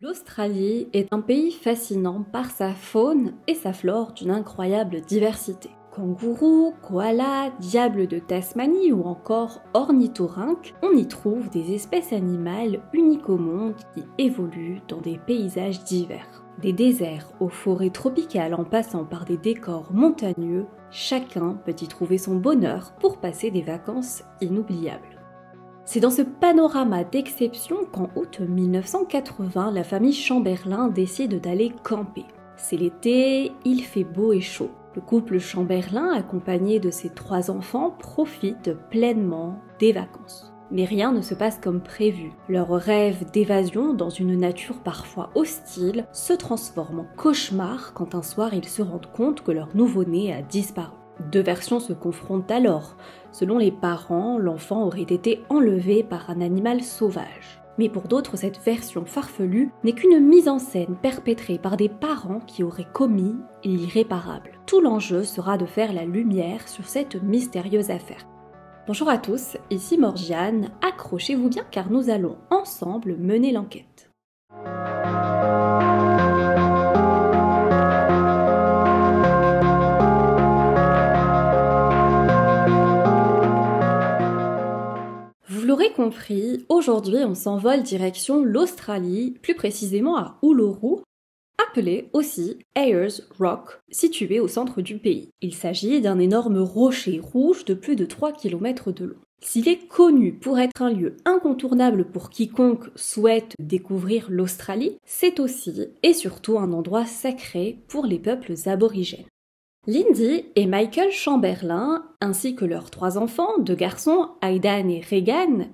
L'Australie est un pays fascinant par sa faune et sa flore d'une incroyable diversité. Kangourous, koalas, diables de Tasmanie ou encore ornithorynques, on y trouve des espèces animales uniques au monde qui évoluent dans des paysages divers. Des déserts aux forêts tropicales en passant par des décors montagneux, chacun peut y trouver son bonheur pour passer des vacances inoubliables. C'est dans ce panorama d'exception qu'en août 1980, la famille Chamberlain décide d'aller camper. C'est l'été, il fait beau et chaud. Le couple Chamberlain, accompagné de ses 3 enfants, profite pleinement des vacances. Mais rien ne se passe comme prévu. Leur rêve d'évasion dans une nature parfois hostile se transforme en cauchemar quand un soir ils se rendent compte que leur nouveau-né a disparu. 2 versions se confrontent alors. Selon les parents, l'enfant aurait été enlevé par un animal sauvage. Mais pour d'autres, cette version farfelue n'est qu'une mise en scène perpétrée par des parents qui auraient commis l'irréparable. Tout l'enjeu sera de faire la lumière sur cette mystérieuse affaire. Bonjour à tous, ici Morgiane, accrochez-vous bien car nous allons ensemble mener l'enquête. Vous l'aurez compris, aujourd'hui on s'envole direction l'Australie, plus précisément à Uluru, appelé aussi Ayers Rock, situé au centre du pays. Il s'agit d'un énorme rocher rouge de plus de 3 km de long. S'il est connu pour être un lieu incontournable pour quiconque souhaite découvrir l'Australie, c'est aussi et surtout un endroit sacré pour les peuples aborigènes. Lindy et Michael Chamberlain, ainsi que leurs 3 enfants, 2 garçons, Aidan et Regan,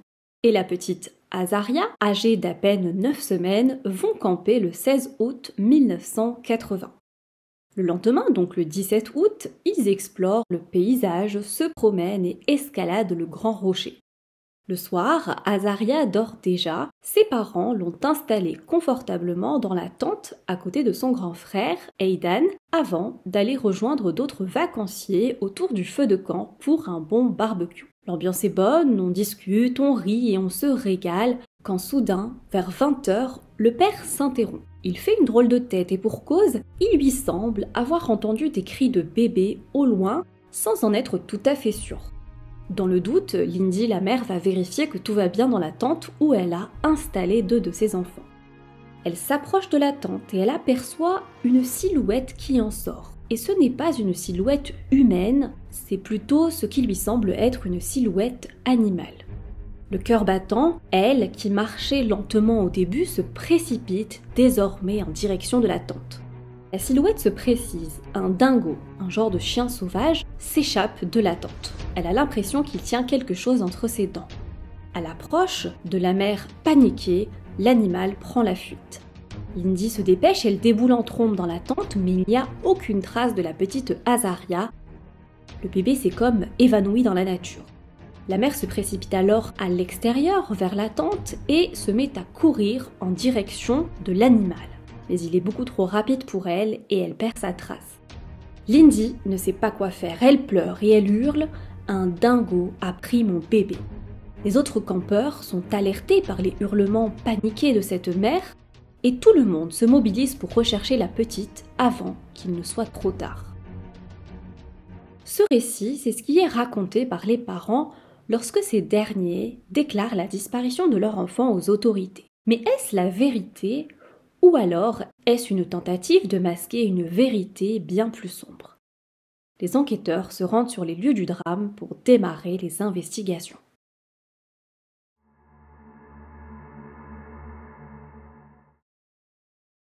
et la petite Azaria, âgée d'à peine 9 semaines, vont camper le 16 août 1980. Le lendemain, donc le 17 août, ils explorent le paysage, se promènent et escaladent le grand rocher. Le soir, Azaria dort déjà, ses parents l'ont installée confortablement dans la tente à côté de son grand frère, Aidan, avant d'aller rejoindre d'autres vacanciers autour du feu de camp pour un bon barbecue. L'ambiance est bonne, on discute, on rit et on se régale, quand soudain, vers 20h, le père s'interrompt. Il fait une drôle de tête et pour cause, il lui semble avoir entendu des cris de bébé au loin sans en être tout à fait sûr. Dans le doute, Lindy, la mère, va vérifier que tout va bien dans la tente où elle a installé 2 de ses enfants. Elle s'approche de la tente et elle aperçoit une silhouette qui en sort. Et ce n'est pas une silhouette humaine, c'est plutôt ce qui lui semble être une silhouette animale. Le cœur battant, elle, qui marchait lentement au début, se précipite désormais en direction de la tente. La silhouette se précise, un dingo, un genre de chien sauvage, s'échappe de la tente. Elle a l'impression qu'il tient quelque chose entre ses dents. À l'approche de la mère paniquée, l'animal prend la fuite. Lindy se dépêche, elle déboule en trombe dans la tente, mais il n'y a aucune trace de la petite Azaria. Le bébé s'est comme évanoui dans la nature. La mère se précipite alors à l'extérieur, vers la tente, et se met à courir en direction de l'animal. Mais il est beaucoup trop rapide pour elle et elle perd sa trace. Lindy ne sait pas quoi faire, elle pleure et elle hurle « Un dingo a pris mon bébé ». Les autres campeurs sont alertés par les hurlements paniqués de cette mère et tout le monde se mobilise pour rechercher la petite avant qu'il ne soit trop tard. Ce récit, c'est ce qui est raconté par les parents lorsque ces derniers déclarent la disparition de leur enfant aux autorités. Mais est-ce la vérité ? Ou alors, est-ce une tentative de masquer une vérité bien plus sombre ? Les enquêteurs se rendent sur les lieux du drame pour démarrer les investigations.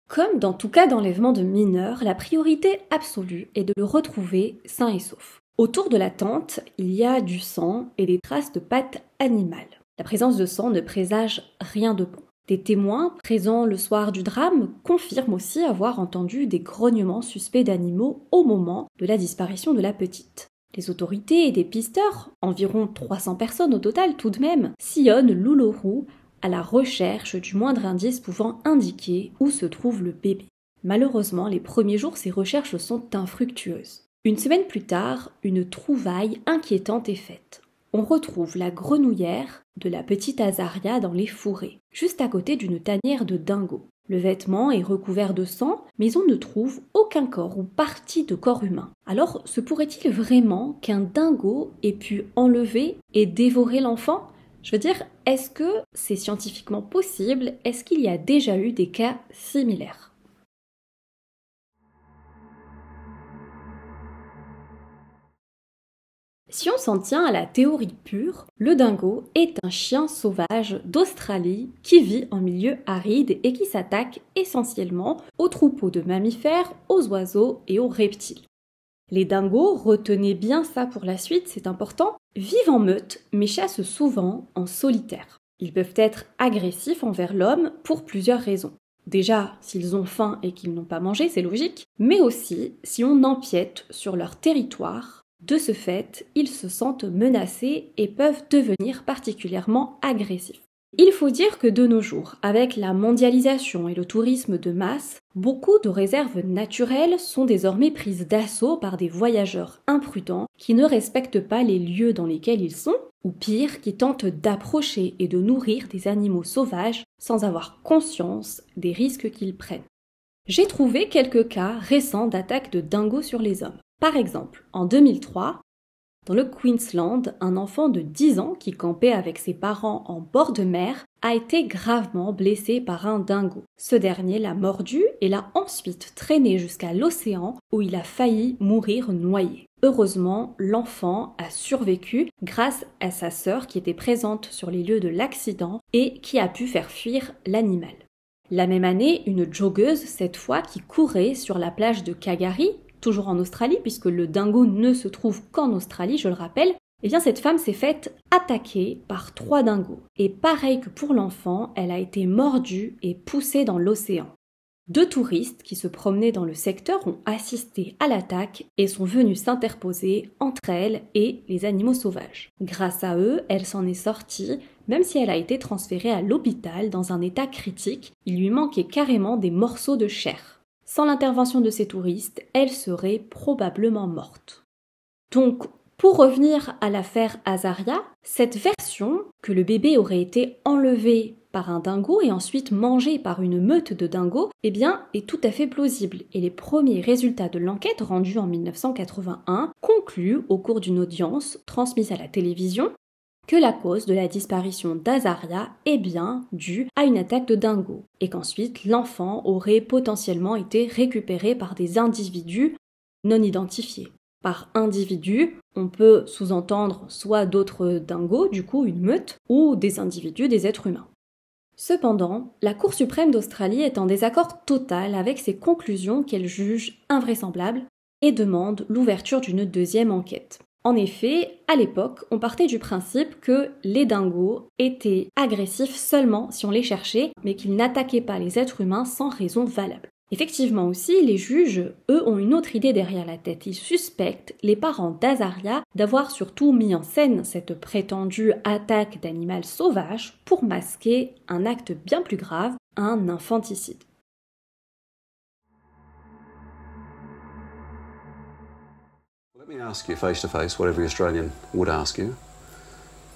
Comme dans tout cas d'enlèvement de mineurs, la priorité absolue est de le retrouver sain et sauf. Autour de la tente, il y a du sang et des traces de pattes animales. La présence de sang ne présage rien de bon. Des témoins présents le soir du drame confirment aussi avoir entendu des grognements suspects d'animaux au moment de la disparition de la petite. Les autorités et des pisteurs, environ 300 personnes au total tout de même, sillonnent l'Uluru à la recherche du moindre indice pouvant indiquer où se trouve le bébé. Malheureusement, les premiers jours, ces recherches sont infructueuses. Une semaine plus tard, une trouvaille inquiétante est faite. On retrouve la grenouillère de la petite Azaria dans les fourrés, juste à côté d'une tanière de dingos. Le vêtement est recouvert de sang, mais on ne trouve aucun corps ou partie de corps humain. Alors, se pourrait-il vraiment qu'un dingo ait pu enlever et dévorer l'enfant? Je veux dire, est-ce que c'est scientifiquement possible? Est-ce qu'il y a déjà eu des cas similaires? Si on s'en tient à la théorie pure, le dingo est un chien sauvage d'Australie qui vit en milieu aride et qui s'attaque essentiellement aux troupeaux de mammifères, aux oiseaux et aux reptiles. Les dingos, retenez bien ça pour la suite, c'est important, vivent en meute mais chassent souvent en solitaire. Ils peuvent être agressifs envers l'homme pour plusieurs raisons. Déjà, s'ils ont faim et qu'ils n'ont pas mangé, c'est logique, mais aussi si on empiète sur leur territoire. De ce fait, ils se sentent menacés et peuvent devenir particulièrement agressifs. Il faut dire que de nos jours, avec la mondialisation et le tourisme de masse, beaucoup de réserves naturelles sont désormais prises d'assaut par des voyageurs imprudents qui ne respectent pas les lieux dans lesquels ils sont, ou pire, qui tentent d'approcher et de nourrir des animaux sauvages sans avoir conscience des risques qu'ils prennent. J'ai trouvé quelques cas récents d'attaques de dingos sur les hommes. Par exemple, en 2003, dans le Queensland, un enfant de 10 ans qui campait avec ses parents en bord de mer a été gravement blessé par un dingo. Ce dernier l'a mordu et l'a ensuite traîné jusqu'à l'océan où il a failli mourir noyé. Heureusement, l'enfant a survécu grâce à sa sœur qui était présente sur les lieux de l'accident et qui a pu faire fuir l'animal. La même année, une joggeuse, cette fois, qui courait sur la plage de Kagari, toujours en Australie, puisque le dingo ne se trouve qu'en Australie, je le rappelle, eh bien cette femme s'est faite attaquer par 3 dingos. Et pareil que pour l'enfant, elle a été mordue et poussée dans l'océan. 2 touristes qui se promenaient dans le secteur ont assisté à l'attaque et sont venus s'interposer entre elle et les animaux sauvages. Grâce à eux, elle s'en est sortie, même si elle a été transférée à l'hôpital dans un état critique, il lui manquait carrément des morceaux de chair. Sans l'intervention de ces touristes, elle serait probablement morte. Donc, pour revenir à l'affaire Azaria, cette version que le bébé aurait été enlevé par un dingo et ensuite mangé par une meute de dingos, eh bien, est tout à fait plausible. Et les premiers résultats de l'enquête rendue en 1981 concluent au cours d'une audience transmise à la télévision que la cause de la disparition d'Azaria est bien due à une attaque de dingo et qu'ensuite l'enfant aurait potentiellement été récupéré par des individus non identifiés. Par individu, on peut sous-entendre soit d'autres dingos, du coup une meute, ou des individus, des êtres humains. Cependant, la Cour suprême d'Australie est en désaccord total avec ces conclusions qu'elle juge invraisemblables et demande l'ouverture d'une deuxième enquête. En effet, à l'époque, on partait du principe que les dingos étaient agressifs seulement si on les cherchait, mais qu'ils n'attaquaient pas les êtres humains sans raison valable. Effectivement aussi, les juges, eux, ont une autre idée derrière la tête. Ils suspectent les parents d'Azaria d'avoir surtout mis en scène cette prétendue attaque d'animal sauvage pour masquer un acte bien plus grave, un infanticide. Let me ask you face to face what every Australian would ask you.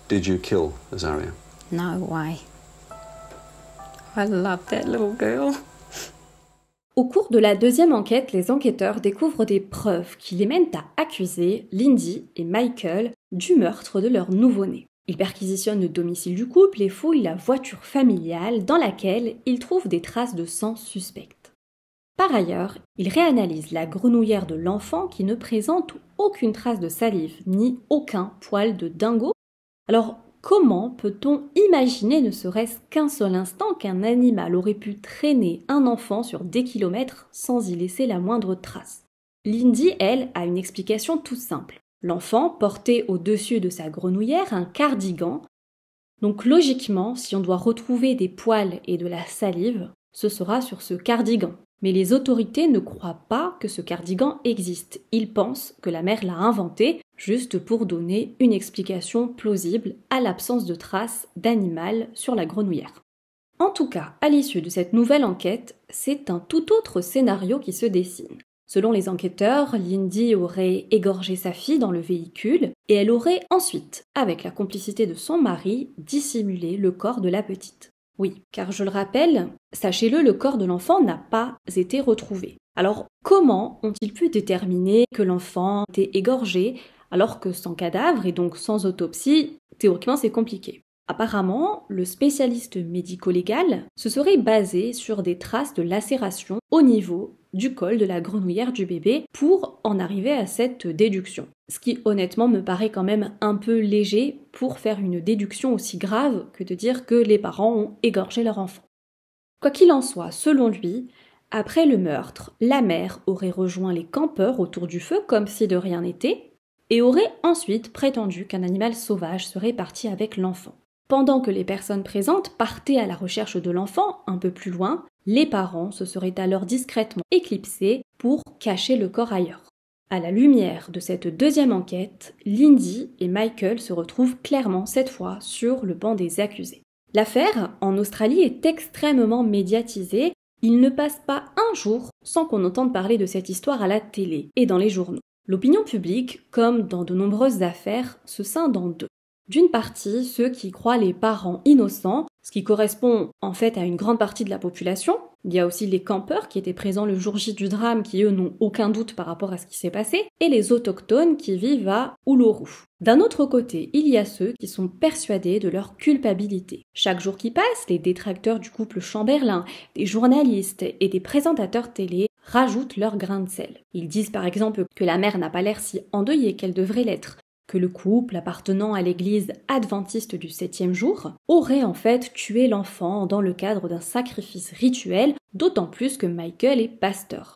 Did you kill Azaria? No way. I love that little girl. Au cours de la deuxième enquête, les enquêteurs découvrent des preuves qui les mènent à accuser Lindy et Michael du meurtre de leur nouveau-né. Ils perquisitionnent le domicile du couple et fouillent la voiture familiale dans laquelle ils trouvent des traces de sang suspectes. Par ailleurs, ils réanalysent la grenouillère de l'enfant qui ne présente aucune trace de salive ni aucun poil de dingo. Alors, comment peut-on imaginer, ne serait-ce qu'un seul instant, qu'un animal aurait pu traîner un enfant sur des kilomètres sans y laisser la moindre trace? Lindy, elle, a une explication toute simple. L'enfant portait au-dessus de sa grenouillère un cardigan. Donc logiquement, si on doit retrouver des poils et de la salive, ce sera sur ce cardigan. Mais les autorités ne croient pas que ce cardigan existe. Ils pensent que la mère l'a inventé juste pour donner une explication plausible à l'absence de traces d'animal sur la grenouillère. En tout cas, à l'issue de cette nouvelle enquête, c'est un tout autre scénario qui se dessine. Selon les enquêteurs, Lindy aurait égorgé sa fille dans le véhicule et elle aurait ensuite, avec la complicité de son mari, dissimulé le corps de la petite. Oui, car je le rappelle, sachez-le, le corps de l'enfant n'a pas été retrouvé. Alors, comment ont-ils pu déterminer que l'enfant était égorgé alors que sans cadavre et donc sans autopsie, théoriquement c'est compliqué. Apparemment, le spécialiste médico-légal se serait basé sur des traces de lacération au niveau du col de la grenouillère du bébé pour en arriver à cette déduction. Ce qui honnêtement me paraît quand même un peu léger pour faire une déduction aussi grave que de dire que les parents ont égorgé leur enfant. Quoi qu'il en soit, selon lui, après le meurtre, la mère aurait rejoint les campeurs autour du feu comme si de rien n'était et aurait ensuite prétendu qu'un animal sauvage serait parti avec l'enfant. Pendant que les personnes présentes partaient à la recherche de l'enfant un peu plus loin, les parents se seraient alors discrètement éclipsés pour cacher le corps ailleurs. À la lumière de cette deuxième enquête, Lindy et Michael se retrouvent clairement cette fois sur le banc des accusés. L'affaire, en Australie, est extrêmement médiatisée. Il ne passe pas un jour sans qu'on entende parler de cette histoire à la télé et dans les journaux. L'opinion publique, comme dans de nombreuses affaires, se scinde en deux. D'une partie, ceux qui croient les parents innocents, ce qui correspond en fait à une grande partie de la population. Il y a aussi les campeurs qui étaient présents le jour J du drame, qui eux n'ont aucun doute par rapport à ce qui s'est passé, et les autochtones qui vivent à Uluru. D'un autre côté, il y a ceux qui sont persuadés de leur culpabilité. Chaque jour qui passe, les détracteurs du couple Chamberlain, des journalistes et des présentateurs télé rajoutent leur grain de sel. Ils disent par exemple que la mère n'a pas l'air si endeuillée qu'elle devrait l'être, que le couple appartenant à l'église adventiste du 7e jour aurait en fait tué l'enfant dans le cadre d'un sacrifice rituel, d'autant plus que Michael est pasteur.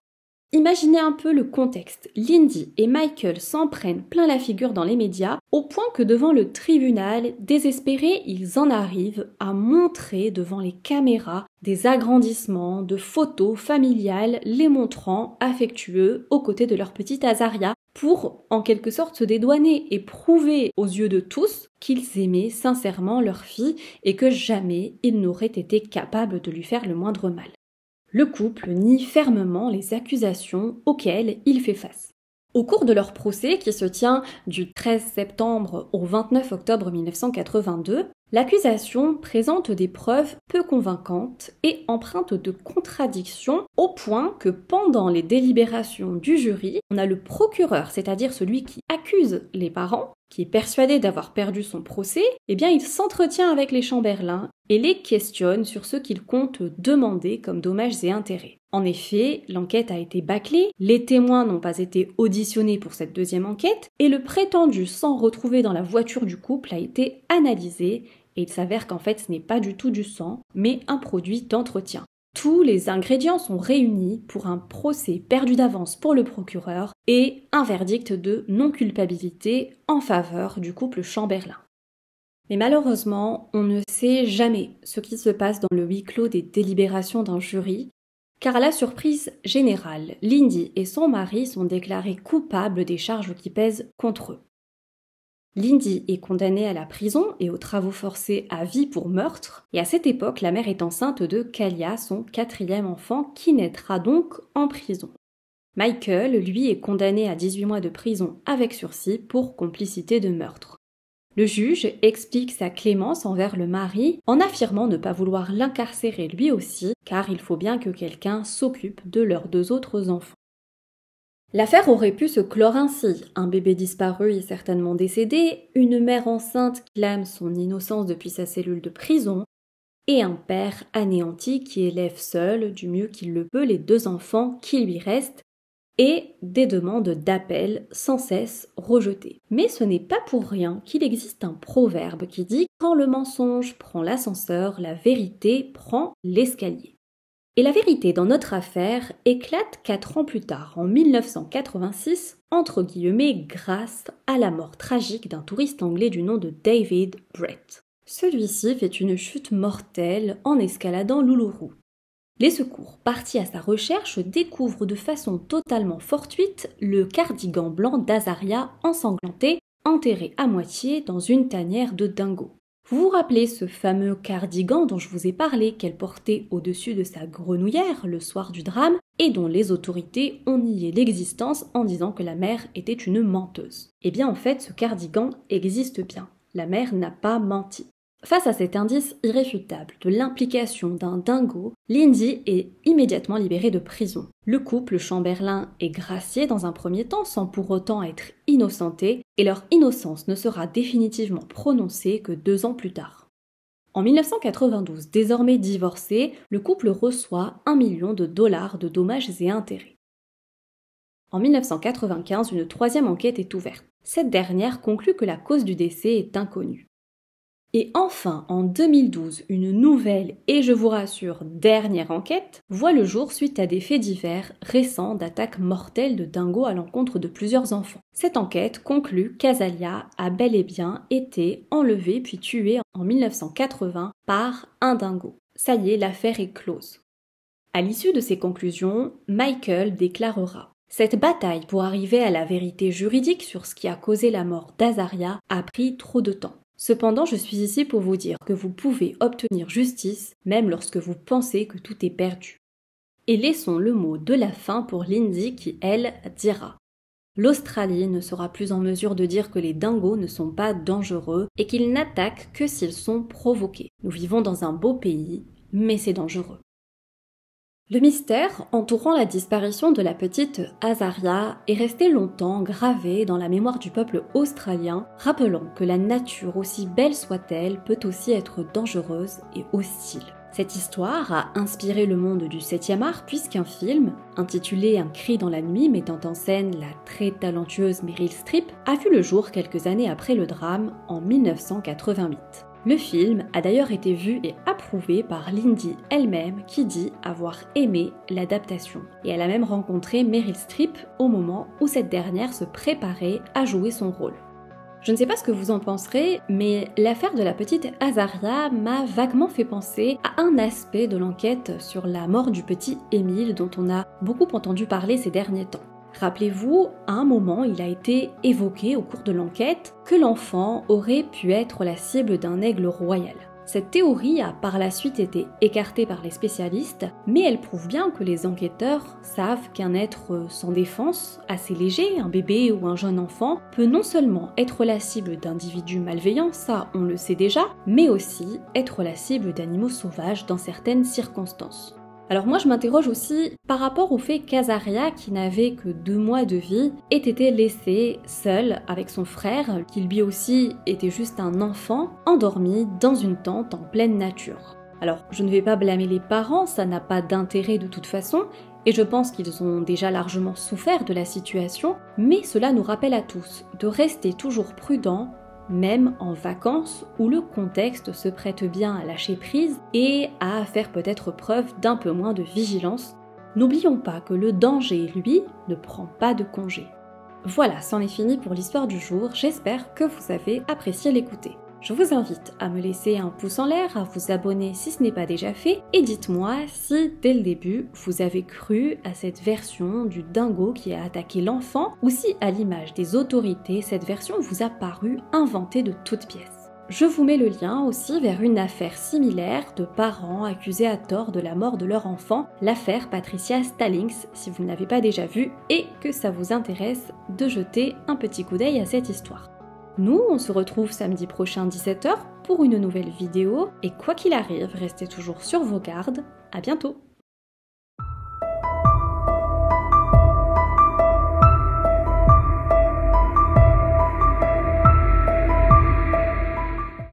Imaginez un peu le contexte. Lindy et Michael s'en prennent plein la figure dans les médias, au point que devant le tribunal, désespérés, ils en arrivent à montrer devant les caméras des agrandissements de photos familiales les montrant affectueux aux côtés de leur petite Azaria, pour en quelque sorte se dédouaner et prouver aux yeux de tous qu'ils aimaient sincèrement leur fille et que jamais ils n'auraient été capables de lui faire le moindre mal. Le couple nie fermement les accusations auxquelles il fait face. Au cours de leur procès, qui se tient du 13 septembre au 29 octobre 1982, l'accusation présente des preuves peu convaincantes et empreintes de contradictions au point que pendant les délibérations du jury, on a le procureur, c'est-à-dire celui qui accuse les parents, qui est persuadé d'avoir perdu son procès, eh bien il s'entretient avec les Chamberlain et les questionne sur ce qu'ils comptent demander comme dommages et intérêts. En effet, l'enquête a été bâclée, les témoins n'ont pas été auditionnés pour cette deuxième enquête, et le prétendu sang retrouvé dans la voiture du couple a été analysé, et il s'avère qu'en fait ce n'est pas du tout du sang, mais un produit d'entretien. Tous les ingrédients sont réunis pour un procès perdu d'avance pour le procureur et un verdict de non-culpabilité en faveur du couple Chamberlain. Mais malheureusement, on ne sait jamais ce qui se passe dans le huis clos des délibérations d'un jury, car à la surprise générale, Lindy et son mari sont déclarés coupables des charges qui pèsent contre eux. Lindy est condamnée à la prison et aux travaux forcés à vie pour meurtre, et à cette époque, la mère est enceinte de Kalia, son 4e enfant, qui naîtra donc en prison. Michael, lui, est condamné à 18 mois de prison avec sursis pour complicité de meurtre. Le juge explique sa clémence envers le mari en affirmant ne pas vouloir l'incarcérer lui aussi, car il faut bien que quelqu'un s'occupe de leurs 2 autres enfants. L'affaire aurait pu se clore ainsi. Un bébé disparu est certainement décédé, une mère enceinte clame son innocence depuis sa cellule de prison, et un père anéanti qui élève seul, du mieux qu'il le peut, les 2 enfants qui lui restent, et des demandes d'appel sans cesse rejetées. Mais ce n'est pas pour rien qu'il existe un proverbe qui dit « Quand le mensonge prend l'ascenseur, la vérité prend l'escalier ». Et la vérité dans notre affaire éclate 4 ans plus tard, en 1986, entre guillemets, grâce à la mort tragique d'un touriste anglais du nom de David Brett. Celui-ci fait une chute mortelle en escaladant l'Uluru. Les secours, partis à sa recherche, découvrent de façon totalement fortuite le cardigan blanc d'Azaria ensanglanté, enterré à moitié dans une tanière de dingo. Vous vous rappelez ce fameux cardigan dont je vous ai parlé, qu'elle portait au-dessus de sa grenouillère le soir du drame et dont les autorités ont nié l'existence en disant que la mère était une menteuse. Eh bien en fait, ce cardigan existe bien. La mère n'a pas menti. Face à cet indice irréfutable de l'implication d'un dingo, Lindy est immédiatement libérée de prison. Le couple Chamberlain est gracié dans un premier temps sans pour autant être innocenté, et leur innocence ne sera définitivement prononcée que 2 ans plus tard. En 1992, désormais divorcé, le couple reçoit $1 million de dommages et intérêts. En 1995, une 3e enquête est ouverte. Cette dernière conclut que la cause du décès est inconnue. Et enfin, en 2012, une nouvelle et je vous rassure, dernière enquête voit le jour suite à des faits divers récents d'attaques mortelles de dingos à l'encontre de plusieurs enfants. Cette enquête conclut qu'Azalia a bel et bien été enlevée puis tuée en 1980 par un dingo. Ça y est, l'affaire est close. À l'issue de ces conclusions, Michael déclarera: cette bataille pour arriver à la vérité juridique sur ce qui a causé la mort d'Azaria a pris trop de temps. Cependant, je suis ici pour vous dire que vous pouvez obtenir justice même lorsque vous pensez que tout est perdu. Et laissons le mot de la fin pour Lindy qui, elle, dira: l'Australie ne sera plus en mesure de dire que les dingos ne sont pas dangereux et qu'ils n'attaquent que s'ils sont provoqués. Nous vivons dans un beau pays, mais c'est dangereux. Le mystère entourant la disparition de la petite Azaria est resté longtemps gravé dans la mémoire du peuple australien, rappelant que la nature, aussi belle soit-elle, peut aussi être dangereuse et hostile. Cette histoire a inspiré le monde du 7e art puisqu'un film, intitulé Un cri dans la nuit, mettant en scène la très talentueuse Meryl Streep, a vu le jour quelques années après le drame en 1988. Le film a d'ailleurs été vu et approuvé par Lindy elle-même qui dit avoir aimé l'adaptation. Et elle a même rencontré Meryl Streep au moment où cette dernière se préparait à jouer son rôle. Je ne sais pas ce que vous en penserez, mais l'affaire de la petite Azaria m'a vaguement fait penser à un aspect de l'enquête sur la mort du petit Émile dont on a beaucoup entendu parler ces derniers temps. Rappelez-vous, à un moment, il a été évoqué au cours de l'enquête que l'enfant aurait pu être la cible d'un aigle royal. Cette théorie a par la suite été écartée par les spécialistes, mais elle prouve bien que les enquêteurs savent qu'un être sans défense, assez léger, un bébé ou un jeune enfant, peut non seulement être la cible d'individus malveillants, ça on le sait déjà, mais aussi être la cible d'animaux sauvages dans certaines circonstances. Alors moi je m'interroge aussi par rapport au fait qu'Azaria, qui n'avait que 2 mois de vie, ait été laissée seule avec son frère, qui lui aussi était juste un enfant, endormi dans une tente en pleine nature. Alors je ne vais pas blâmer les parents, ça n'a pas d'intérêt de toute façon, et je pense qu'ils ont déjà largement souffert de la situation, mais cela nous rappelle à tous de rester toujours prudents, même en vacances où le contexte se prête bien à lâcher prise et à faire peut-être preuve d'un peu moins de vigilance. N'oublions pas que le danger, lui, ne prend pas de congé. Voilà, c'en est fini pour l'histoire du jour, j'espère que vous avez apprécié l'écouter. Je vous invite à me laisser un pouce en l'air, à vous abonner si ce n'est pas déjà fait, et dites-moi si, dès le début, vous avez cru à cette version du dingo qui a attaqué l'enfant, ou si, à l'image des autorités, cette version vous a paru inventée de toutes pièces. Je vous mets le lien aussi vers une affaire similaire de parents accusés à tort de la mort de leur enfant, l'affaire Patricia Stallings, si vous ne l'avez pas déjà vue, et que ça vous intéresse de jeter un petit coup d'œil à cette histoire. Nous, on se retrouve samedi prochain 17h pour une nouvelle vidéo, et quoi qu'il arrive, restez toujours sur vos gardes. À bientôt!